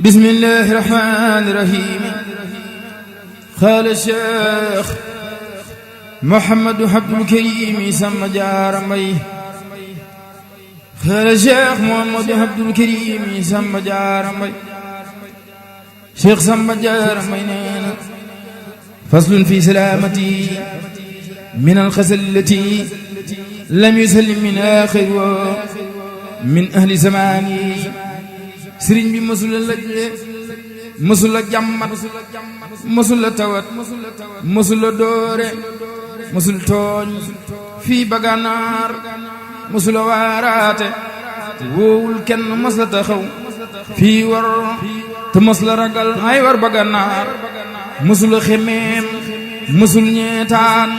بسم الله الرحمن الرحيم. قال الشيخ محمد عبد الكريم سما جارمي. قال الشيخ محمد عبد الكريم سما جارمي. شيخ سما جارمي نينا فصل في سلامتي من الخزل التي لم يسلم من آخر من أهل زماني. sëriñ bi mësul la lajje mësul la jàmmat mësul la tawat mësul la doore mësul tooñ fii ba Gànnaar mësul la waaraate woowul kenn mës la taxaw fii war te mës la ragal ay war ba Gànnaar mësul la xemeem mësul ñeetaan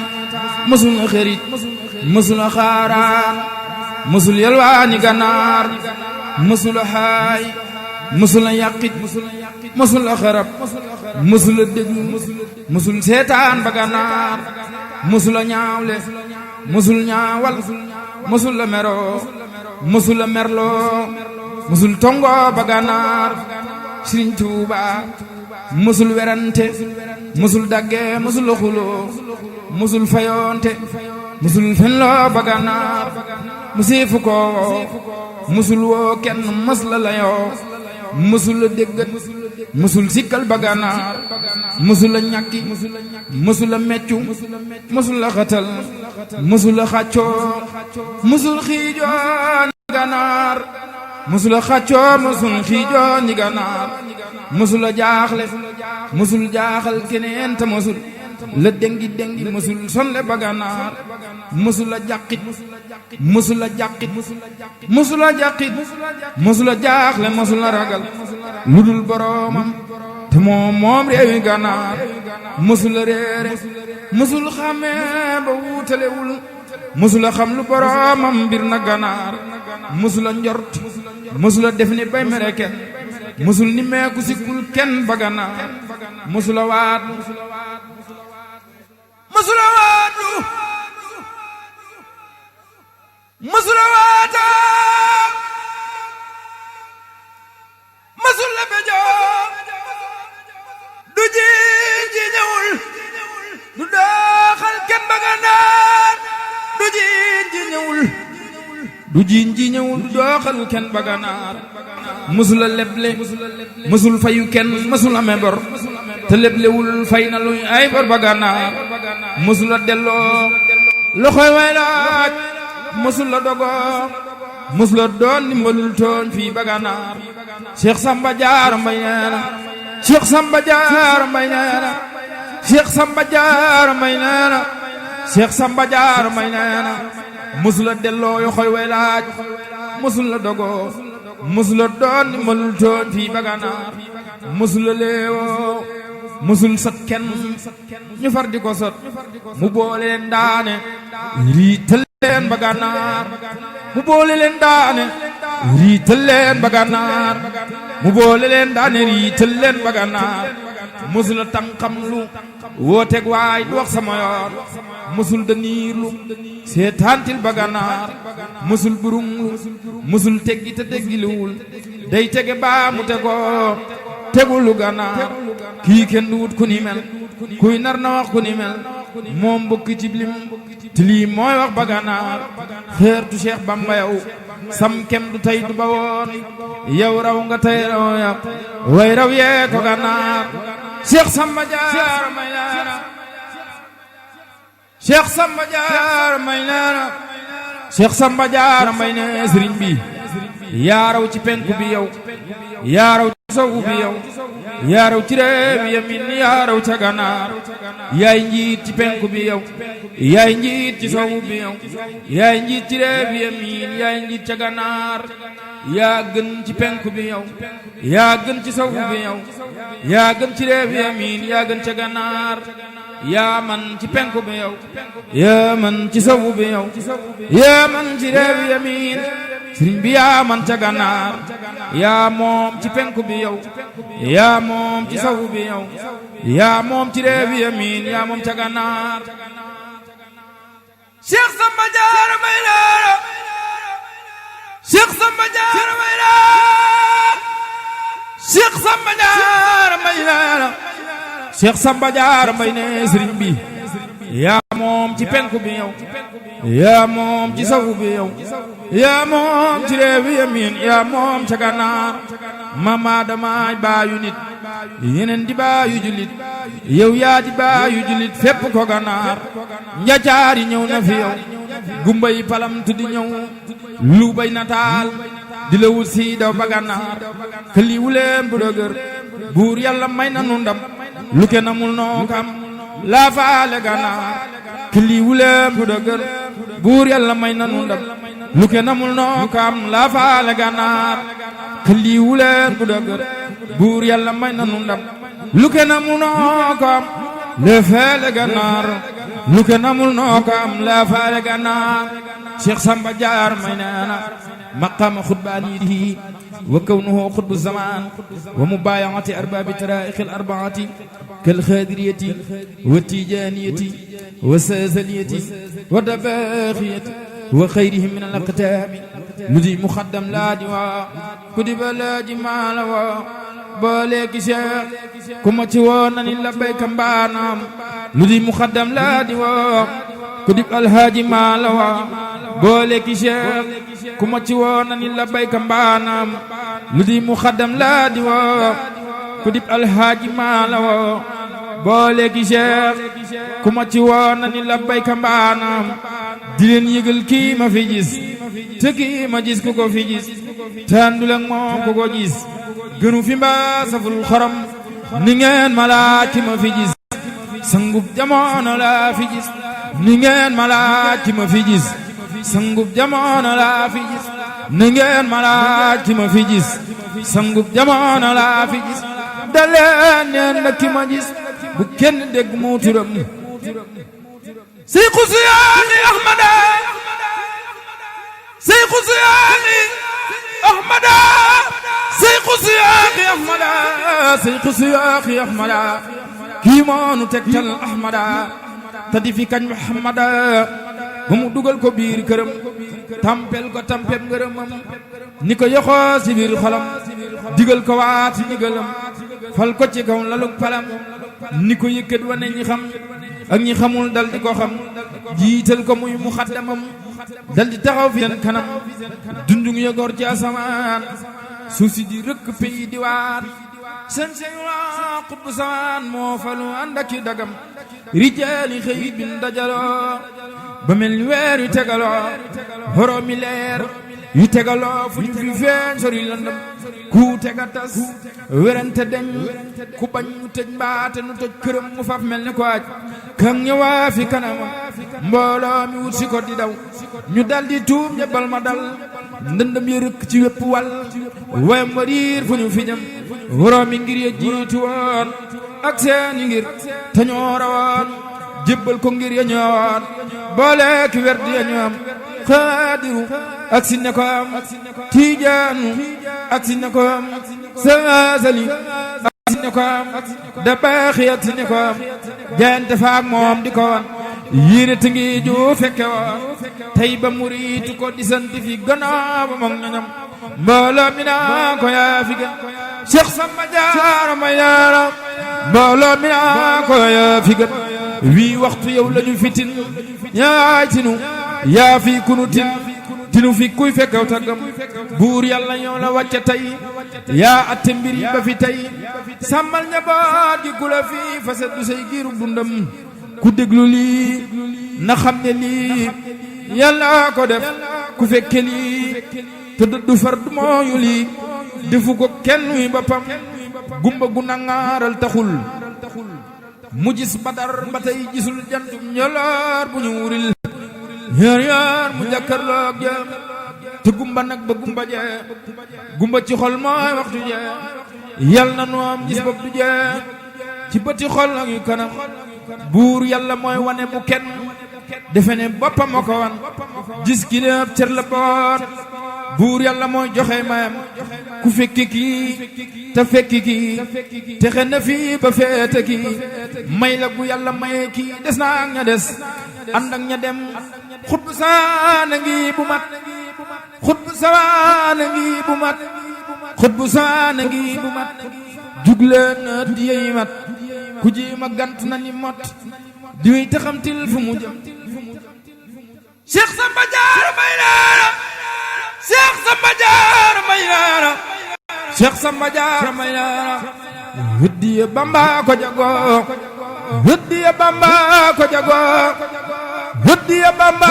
mësul la xarit mësul la xaaraan mësul yalwaani Gànnaar mësul la xaay mësul la yàqit mësul la xarab mësul la déglu mësul seetaan ba Gànnaar mësul la ñaawle mësul ñaawal mësul la meroo mësul la merloo mësul tongo ba Gànnaar. Sëriñ Tuuba mësul werante mësul dagge mësul la xuloo mësul fayonte mësul fenloo ba Gànnaar. mëseefu ko mësul woo kenn mës la layoo mësul la déggat mësul sikkal ba Gànnaar. mësul la ñàkki mësul la meccu mësul la xatal mësul la xàccoo mësul xiijoo ni Gànnaar. mësul la xàccoo mësul xiijoo ni Gànnaar. mësul la jaaxle mësul jaaxal keneen te mësul la dengi mësul sonle ba Gànnaar. mësul la jàqit mësul la jàqit mësul la jàqit mësul la jaaxle mësul la ragal lu dul boroomam te moom réewi Gànnaar. mësul la réere mësul xamee ba wuutalewul mësul la xam lu boroomam mbir na Gànnaar. mësul la njort mësul la def ni bay mere kenn mësul ni meeku sikkul kenn ba Gànnaar. mësul la waat mësul la waatu mësul la waata mësul la bejoo du jiin ji ñëwul du daaxal kenn ba Gànnaar. du jiin ji ñëwul du jiin ji ñëwul du daaxal kenn ba Gànnaar. mësul la leble mësul fayu kenn mësul amee bor te leblewul fay na luy ay bor ba Gànnaar. mësul la delloo loxoy way laaj mësul la dogoo mësul la doon dimbalul tooñ fii ba Gànnaar. Cheikh Samba Diarra Mbaye nee na Cheikh Samba Diarra Mbaye nee na Cheikh Samba Diarra Mbaye nee na Cheikh Samba Diarra Mbaye nee na mësul la delloo yoxoy way laaj mësul la dogoo mësul la doon dimbalul tooñ fii ba Gànnaar. mësul la leewoo mësul sot kenn ñu far di ko sot mu boole leen daane riital leen ba Gànnaar. mu boole leen daane riital leen ba Gànnaar. mu boole leen daane riital leen ba Gànnaar. mësul la tànqam lu wooteeg waay du wax sama yoon mësul daniir lu seetaantil ba Gànnaar. mësul burung lu mësul teggi te teggiluwul day tege baa mu tegoo tegulu Gànnaar. kii kenn du wut ku ni mel kuy nar na wax ku ni mel moom mbokk ci lim te lii mooy wax ba Gànnaar. xeertu Cheikh Bamba yow sam kem du tey du ba woon yow raw nga tey raw ya way raw yee ko Gànnaar. Cheikh Samba Diarra Mbaye nee na Cheikh Samba Diarra Mbaye nee na Cheikh Samba Diarra Mbaye nee sëriñ bi yaa raw ci penku bi yow yaa raw ci sowu bi yow yaa raw ci réew yamin yaa raw ca Gànnaar. yaay njiit ci penku bi yow yaay njiit ci sowu bi yow yaay njiit ci réew yamin yaay njiit ca Gànnaar. yaa gën ci penku bi yow yaa gën ci sowu bi yow yaa gën ci réew yamin yaa gën ca Gànnaar. yaa man ci penku bi yow yaa man ci sowu bi yow yaa man ci réew yamin sëriñ bi yaa man ca Gànnaar. yaa moom ci penku bi yow yaa moom ci sowu bi yow yaa moom ci réew yamin yaa moom ca Gànnaar. Cheikh Samba Diarra Mbaye Cheikh Samba Diarra Mbaye Cheikh Samba Diarra Mbaye nee na Cheikh Samba Diarra Mbaye ne sëriñ bi yaa moom ci penku bi yow yaa moom ci sawu bi yow yaa moom ci réewi yamin yaa moom ca gànnaar mama damaay baayu nit yeneen di baayu julit yow yaa di baayu julit fépp ko gànnaar njacaari ñëw na fi yow gumba yi palam tuddi ñëw lu bay nataal di la wut si daw ba gànnaar këli wuleen bu dëgër buur yàlla may na nu ndam lu kenn amul noo kam laa faale gànnaar këli wuleen bu dëgër buur yàlla may na nu ndam lu kenn amul noo kam laa faale gànnaar këli wuleen bu dëgër buur yàlla may na nu ndam lu kenn amul noo kam laa faale gànnaar lu kenn amul noo kam laa faale gànnaar Cheikh Samba Diarra Mbaye nee na maqaama xutbaanihi wa kawnuhu xutbu zamaan wa mubaayaati arbaabi taraa'iqi al-arbaati kal xaadiriyati wa tijaaniyati wa saazaliyati wa dabaaxiyati wa xayrihim min al-aqtaami lu di muxaddam laadi waa ku di ba laadi maala waa booleeki Cheikh ku ma ci woon na ni labbayka mbaanaam lu di muxaddam laadi waa ku di alhaaji maala waa booleeki Cheikh ku ma ci woon na ni labbayka mbaanaam lu di muxaddam laa di woo ku dib alhaaji maala woo booleeki Cheikh ku ma ci woon na ni labbayka mbaanaam di leen yëgal kii ma fi gis te kii ma gis ku ko fi gis tàndul ak moom ku ko gis gënu fi mbaa saful xorom ni ngeen ma laaj ki ma fi gis sangub jamono laa fi gis ni ngeen ma laaj ki ma fi gis sangub jamono laa fi gis ni ngeen ma laaj ki ma fi gis sangub jamono laa fi gis daleen neen na ki ma gis bu kenn dégg mu turam Seyxu Siyaaxi Ahmada Seyxu Siyaaxi Ahmada Seyxu Siyaaxi Ahmada Seyxu Siyaaxi Ahmada kii moonu tegtal Ahmada te di fi kañ Muhammada ba mu dugal ko biir këram tampel ko tampem ngërëmam ni ko yoxoo si biir xolam digal ko waat si digalam fal ko ci kaw lalug palam ni ko yëkkat wane ñi xam ak ñi xamul dal di ko xam jiital ko muy muxaddamam dal di taxaw fi seen kanam dundung yëgoor ci asamaan suuf si di rëkk pays di waat seen seywa xutbu samaan moo falu ànd ak i dagam rijaali xëy bin dajaloo ba mel ni weer yu tegaloo xoromi leer yu tegaloo fu ñu fi feeñ sori lëndëm ku tega tas werante deñ ku bañ mu tëj mbaate nu toj këram mu faf mel ni ko aj kan ñëwaa fi kanamam mbooloo mi wut si ko di daw ñu dal di tuub ñebbal ma dal ndëndëm ya rëkk ci wépp wal wayam wa riir fu ñu fi jëm xoromi ngir ya jiitu woon ak seeni ngir te ñoo rawoon jébbal ko ngir ya ñëwoon boole ki werdi ya ñoom xaadiru ak si ne ko am tiijaanu ak si ne ko am saasali ak si ne ko am dabaaxi ak si ne ko am gente faak moom di ko wan yéene te ngi ju fekke woon tey ba muriitu ko di sant fi gannaaw ba moom ñoñam mbooloo mi naa ko yaa fi gën Cheikh Samba Diarra Mbaye yaara mbooloo mi naa ko yaa fi gën wii waxtu yow lañu fitin ñaay tinu yaa fi kunu tinu fi kuy fekkaw taggam buur yàlla ñoo la wàcce tey yaa atte mbir yi ba fi tey sàmmal njaboot gi ku la fi faset du say giiru dundam ku déglu lii na xam ne lii yàlla ko def ku fekke lii te du far du mooyu lii defu ko kenn wi boppam gumba gu nangaaral taxul mu gis badar ba tey gisul jantum ñoloor bu ñu wuril yor yor mu jàkkarloog jëm te gumba nag ba gumba jee gumba ci xol mooy waxtu jee yal na nu am gis bopp du jee ci bëti xol ak yu kanam buur yàlla mooy wane bu kenn defe ne boppam moo ko wan gis ki lépp cër la boot buur yàlla mooy joxe mayam ku fekki kii te fekki kii te xen na fii ba feete kii may la gu yàlla maye kii des na ak ña des ànd ak ña dem xutbu saana ngi bu mat xutbu saana ngi bu mat xut bu saana ngi bu mat jugleen di yey mat ku ji ma gant na ni mot di wey taxamtil fu mu jëm Cheikh Samba Diarra Mbaye neena Cheikh Samba Diarra Mbaye neena Cheikh Samba Diarra Mbaye neena huddiye Bamba ko jago huddiye Bamba ko jago huddiye Bamba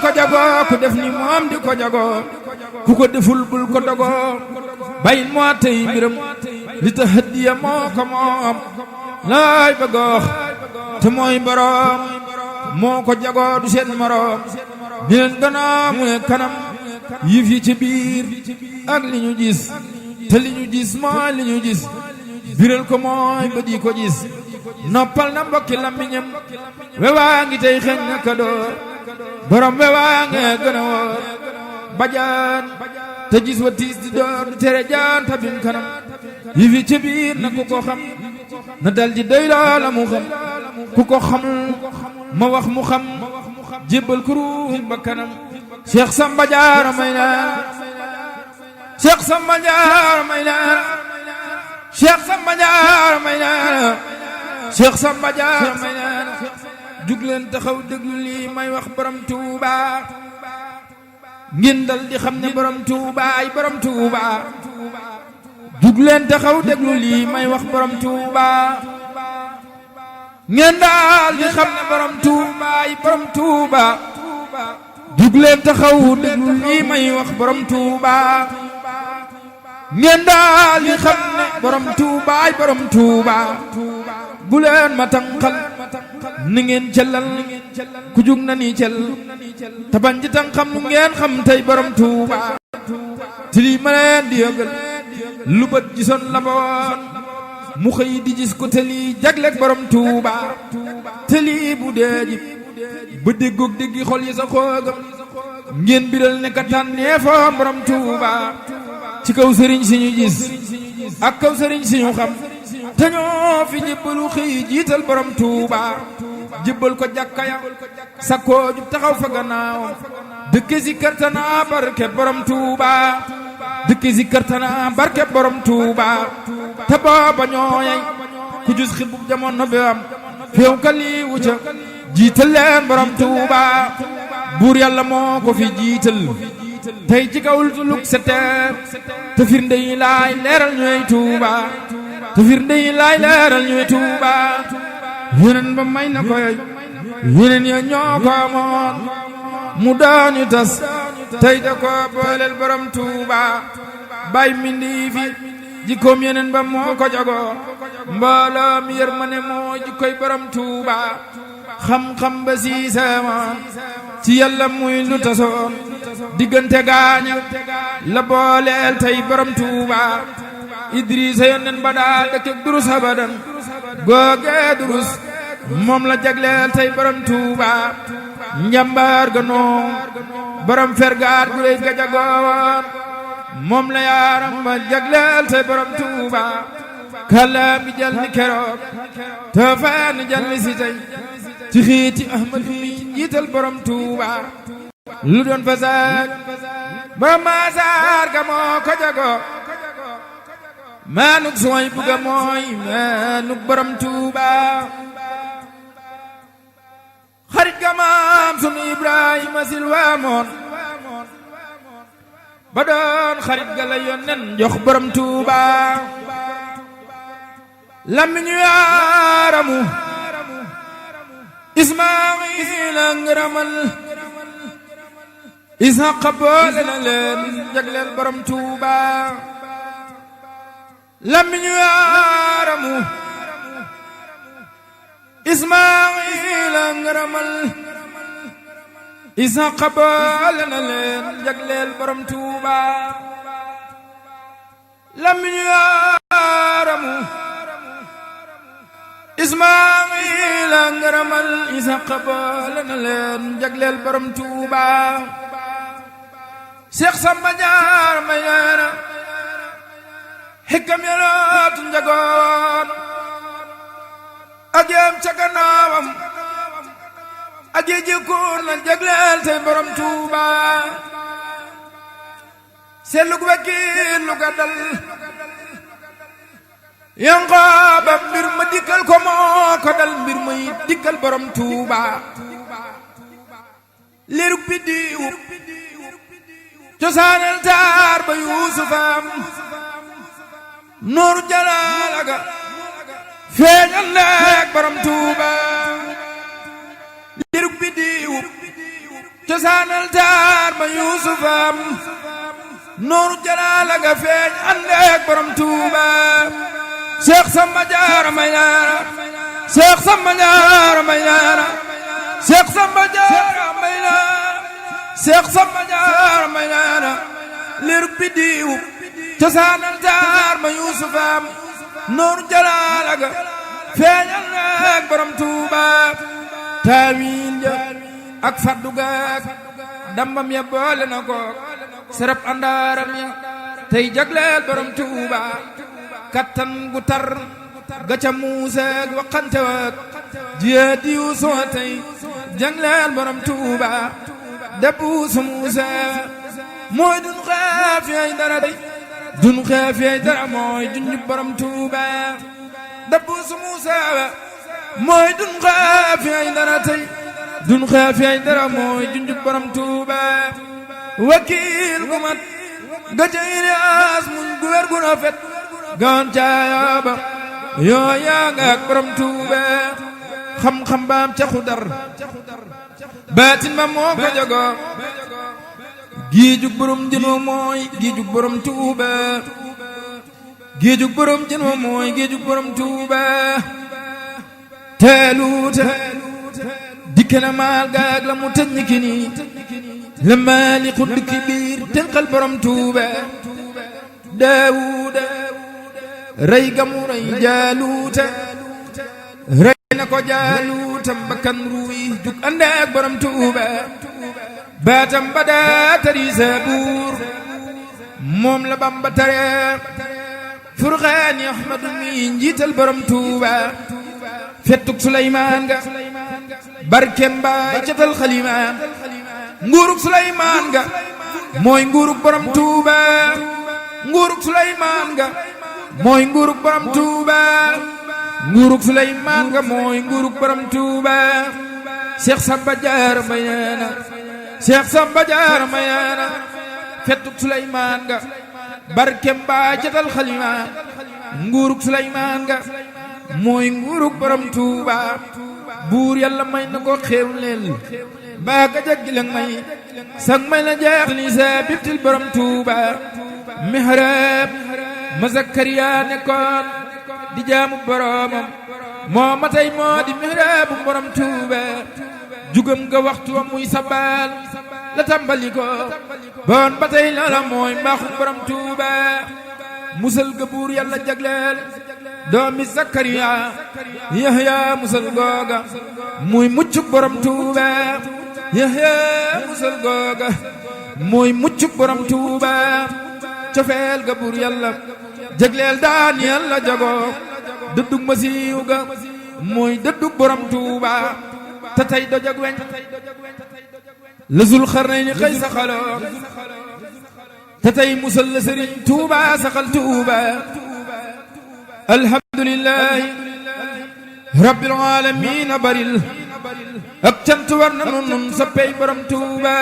ko jago ku def ni moom di ko jago ku ko deful bul ko dogo bayin moo tey mbiram li ta huddiye moo ko moom laay bëggoox te mooy borom moo ko jago du seen morom di leen gannaaw mu ne kanam yif yi ci biir ak li ñu gis te li ñu gis mooy li ñu gis biral ko mooy ba di ko gis noppal na mbokki lammiñam wewaa ngi tey xeeñ na ka door borom wewaa ngee gën a woor bajaan te gis wa tiis di door du tere jaan tabim kanam yif yi ci biir na ku ko xam na dal di doy loola mu xam ku ko xamul ma wax mu xam jébbal ku ruum ba kanam Cheikh Samba Diarra Mbaye neena Cheikh Samba Diarra Mbaye neena Cheikh Samba Diarra Mbaye neena Cheikh Samba Diarra Mbaye neena jug leen taxaw déglu lii may wax borom Touba ngeen dal di xam ne borom Touba ay borom Touba jug leen taxaw déglu lii may wax borom Touba ngeen daal di xam ne borom Touba ay borom Touba jug leen taxaw déglu lii may wax borom Touba ngeen daal di xam ne borom Touba ay borom Touba bu leen ma tànqal ni ngeen cellal ku jug na ni cell te bañ di tànqam lu ngeen xam tey borom Touba te lii ma leen di yëgal lu bët gisoon la ba woon mu xëy di gis ko te lii jagleeg borom Touba te lii bu dee jib ba déggoog déggi xol yi sa xoogam ngeen biral ne ka tànnee foom borom Touba ci kaw sëriñ si ñu gis ak kaw sëriñ si ñu xam te ñoo fi jébbalu xëy jiital borom Touba jébbal ko jàkka ya sa koo jub taxaw fa gannaaw dëkke si kartana barke borom Touba dëkke si kartana barke borom Touba te booba ñooyay ku jus xibub jamono bi am feew ka lii wucca jiital leen borom Touba buur yàlla moo ko fi jiital tey ci kawul tuluk seteer te firnde yi laay leeral ñooy Touba te firnde yi laay leeral ñooy Touba yeneen ba may na koy yeneen ya ñoo ko amoon mu dañu tas tey da ko booleel borom Touba bay mindi fi jikkoom yeneen ba moo ko jago mbooloom yërmane moo jikkoy borom Touba xam-xam ba siiseemoon ci yàlla muy lu tasoon diggante gaaña la booleel tey borom Touba Idrissa yónneen ba daa dëkk durus abadan googee durus moom la jagleel tey borom Touba njambaar ga noom borom fergaat gu rëy ga jagoowoon moom la yaaram ba jagleel tey borom Touba kàllaam gi jal ni keroog te faan jal ni si tey ci xiiti Ahmadu mi jiital borom Touba lu doon fasaak borom maasaar ga moo ko jago maanuk sooy buga mooy maanuk borom Touba xarit ga maam sunu Ibrahima silwaamoon ba doon xarit ga la yónneen jox borom Touba lamiñu yaaramu Ismaayila ngërëmal Isxaqa boole na leen jagleel borom Touba lamiñu yaaramu Ismaayila ngërëmal Isxaqa boole na leen jagleel borom Touba lamiñu yaaramu Ismaayila ngërëmal Isxaqa boole na leen jagleel borom Touba Cheikh Samba Diarra Mbaye neena xikam yalootu njagoon ak yam ca gannaawam ak yi jikkoon na jagleel tey borom Touba seetlu gu wekkiil lu ga dal Yanqooba mbir ma dikkal ko moo ko dal mbir ma it dikkal borom Tuuba lirug biddiwu cosaanal taar ba Yuusufam nooru jalaalaga feeñal leeg borom Tuuba lirug biddiwu cosaanal taar ba Yuusufam nooru jalaalaga feeñal leeg borom Tuuba Cheikh Samba Diarra Maynara Cheikh Samba Diarra Maynara Cheikh Samba Diarra Maynara Cheikh Samba Diarra Maynara lirug biddiwu cosaanal taar ba Yuusufam nooru jalaalaga feeñal leeg borom Tuuba taawiil ja ak faddu gaag dambam ya boole na ko serap andaaram ya tey jagleel borom Tuuba kattan gu tar ga ca Muusaa waxante waak jiyaati Yuusufa tey jagleel borom Tuuba dabbu su Muusaa mooy dun xaafi ay dara tey dun xaafi ay dara mooy junju borom Tuuba dabbu su Muusaa mooy dun xaafi ay dara tey dun xaafi ay dara mooy junju borom Tuuba wakiil gu mat ga ca Iliyaas muñ gu wér gu rafet gaan caayaba yoo yaa nga ak borom Tuuba xam-xam baam ca Xudar baatin ba moo ko jogo giijug borom jën wa mooy giijug borom Tuuba giijug borom jën wa mooy giijug borom Tuuba teeluute dikke na maal gaag la mu tëj ni ki nii la maali xudd ki biir tënqal borom Tuuba Daawuda rey gamu rey Jaaluuta rey na ko Jaaluuta mbakkan ruuy jug ànd ak borom Tuuba baatam ba daa tari Sabuur moom la Bamba tare Furqaani Ahmadu mi njiital borom Tuuba fettuk Suleymaan ga barkem baay catal xalimaan nguuruk Suleymaan ga mooy nguuruk borom Tuuba nguuruk Suleymaan ga mooy nguuruk borom Tuuba nguuruk Suleymaan ga mooy nguuruk borom Tuuba Cheikh Samba Diarra Maynara Cheikh Samba Diarra Maynara fettuk Suleymaan ga barkem baay catal xalimaan nguuruk Suleymaan ga mooy nguuruk borom Tuuba buur yàlla may na ko xéewleel baa ka jaggi la may sang may la jeex li sa bibtil borom Tuuba mihrab ma Zakariya nekkoon di jaamu boromam moo ma tey moo di mihrabu borom Tuuba jugam nga waxtu wa muy sabal la tàmbali ko bon ba tey loola mooy mbaaxu borom Tuuba musal ga buur yàlla jagleel doomi Zakariya Yahya musal googa muy muccuk borom Tuuba Yahya musal googa muy muccuk borom Tuuba cofeel ga buur yàlla jagleel daan yàlla jago dëddug masiiw ga muy dëddug borom Tuuba te tey dojag weñ la Zulxarnayni xëy saxaloo te tey musal la Sëriñ Tuuba saxal Tuuba alhamdulillahi rabbil aalamiin baril ak cant war na nun soppey borom Tuuba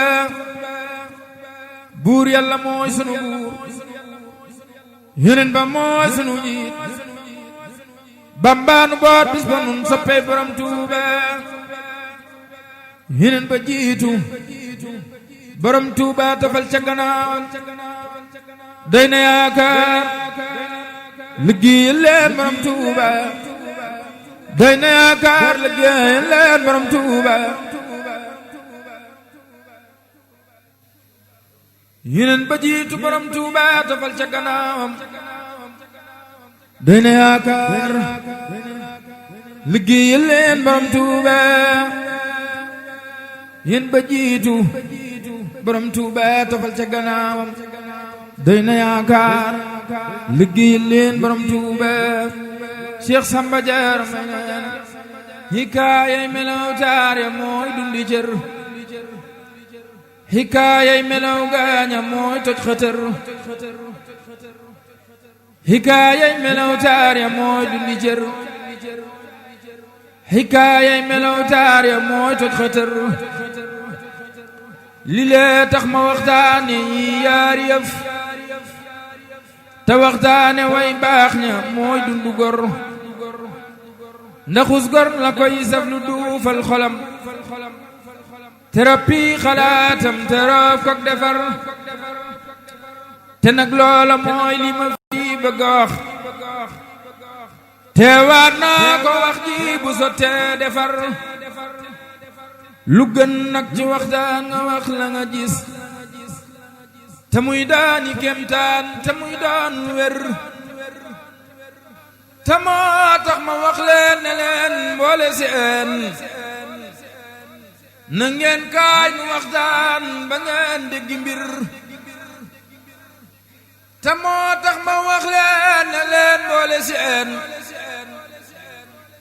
buur yàlla mooy sunu buur yeneen ba mooy sunu njiit Bambaanu boot bis ba nun soppey borom Tuuba yeneen ba jiitu borom Tuuba tofal ca gannaaw doy na yaakaar liggéeyal leen borom Tuuba doy na yaakaar liggéeyal leen borom Tuuba yeneen ba jiitu borom Tuuba tofal ca gannaawam doy na yaakaar liggéeyal leen borom Tuuba yeneen ba jiitu borom Tuuba tofal ca gannaawam doy na yaakaar liggéeyal leen borom Tuuba Cheikh Samba Diarra Maynara hikaayay melaw taar ya mooy dundi cër hikaayay melaw gaaña mooy toj xëtër hikaayay melaw taar ya mooy dundi cër hikaayay melaw taar ya mooy toj xëtër li lee tax ma waxtaane yi yaari yëf te waxtaane way baax ña mooy dundu gor ndaxus gor la koy saf lu duufal xolam thérapie xalaatam teroof kook defar te nag loola mooy li ma fi bëgg a wax teewaat naa ko wax ji bu sottee defar lu gën nag ci waxtaan nga wax la nga gis te muy daani kéemtaan te muy doon wér te moo tax ma wax leen ne leen mboole seen na ngeen kaay nu waxtaan ba ngeen dégg mbir te moo tax ma wax leen ne leen mboole seen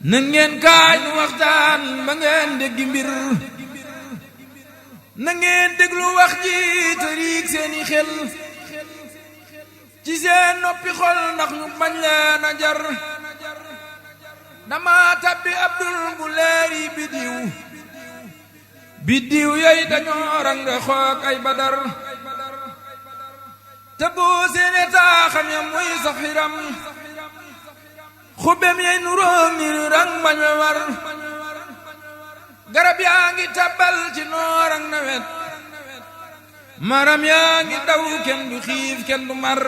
na ngeen kaay nu waxtaan ba ngeen dégg mbir na ngeen déglu wax ji te riig seeni xel ci seen noppi xol ndax ñu bañ leen a jar dama tabbi abdul bu leeri biddiw yooyu dañoo rang xoog ay badar te boo seene taaxam ya muy saxiram xubem yey nu roog ni rang bañ we war garab yaa ngi tabbal ci noor ak nawet maram yaa ngi daw kenn du xiif kenn du mar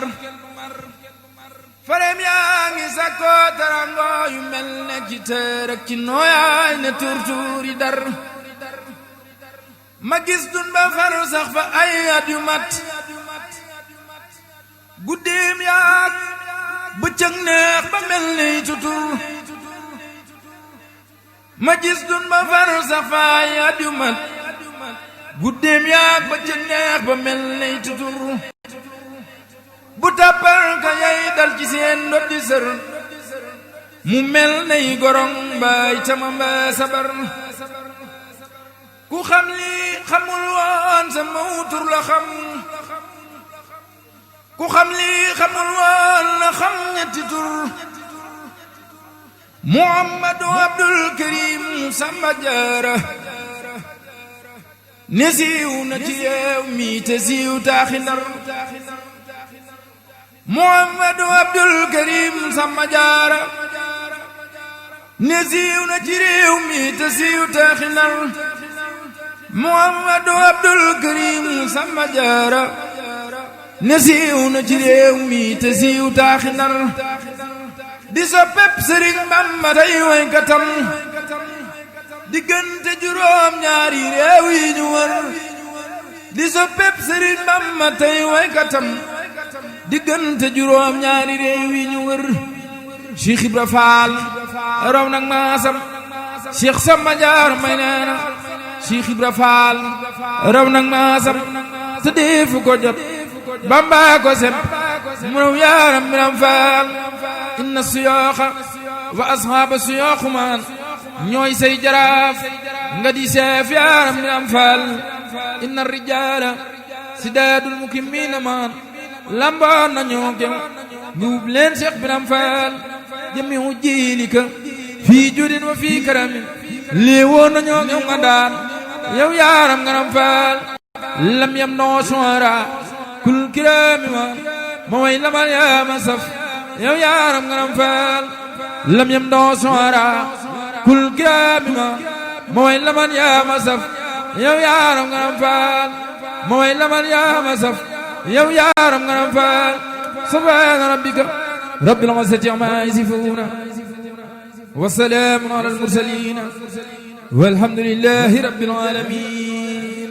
farem yaa ngi sakkoo tarango yu mel ne ci tër ak ci nooyaay ne turtuuri dar ma gis dun ba far sax fa ay at yu mat guddeem yaak bëccëg neex ba mel ni tutur ma gis dun ba far sax fa ay at yu mat guddeem yaak bëccëg neex ba mel ni tutur bu tàppal ka yay dal ci seen ndoddi sër mu mel nay gorong mbaay tama mbaa sabar ku xam li xamul woon sa mawtur la xam ku xam li xamul woon la xam ñetti tur Muhammadu Abdul Karim Samba Jaara ne siiw na ci yeew mi te siiw taaxi Ndar Muhammadu Abdul Karim Samba Jaara ne siiw na ci réew mi te siiw taaxi Ndar Muhammadu Abdul Karim Samba Jaara ne siiw na ci réew mi te siiw taaxi Ndar di so pepp Sëriñ Bamba tey way katam diggante juróom ñaari réew yi ñu wër di so pepp Sëriñ Bamba tey way katam diggante juróom ñaari réew yi ñu wër Cheikh Ibra Faal raw nag maasam Cheikh Samba Jaara may neena Cheikh Ibra Faal raw nag maasam te deefu ko jot Bamba ko seb mu raw yaaram Biram Faal inna suyooxa wa ashaaba suyooxu maan ñooy say jaraaf nga di seef yaaram Biram Faal inna rijaala sidaadul mukimmiina maan lamboon nañoo gew ñuub leen Cheikh Biram Faal jëmmi hu jiilika fii judin wa fii karamin lii woon nañoo gew nga daan yow yaaram Biram Faal lam yam noo suwara kul kiraami ma way lamal yaa ma saf yow yaaram Biram Faal lam yam noo suwara kul kiraami ma way lamal yaa ma saf yow yaaram Biram Faal ma way lamal yaa ma saf yow yaaram Biram Faal subhaana rabbika rabbil izzati ammaa yasifuuna wa salaamun alal mursaliin walhamdulillaahi rabbil aalamiin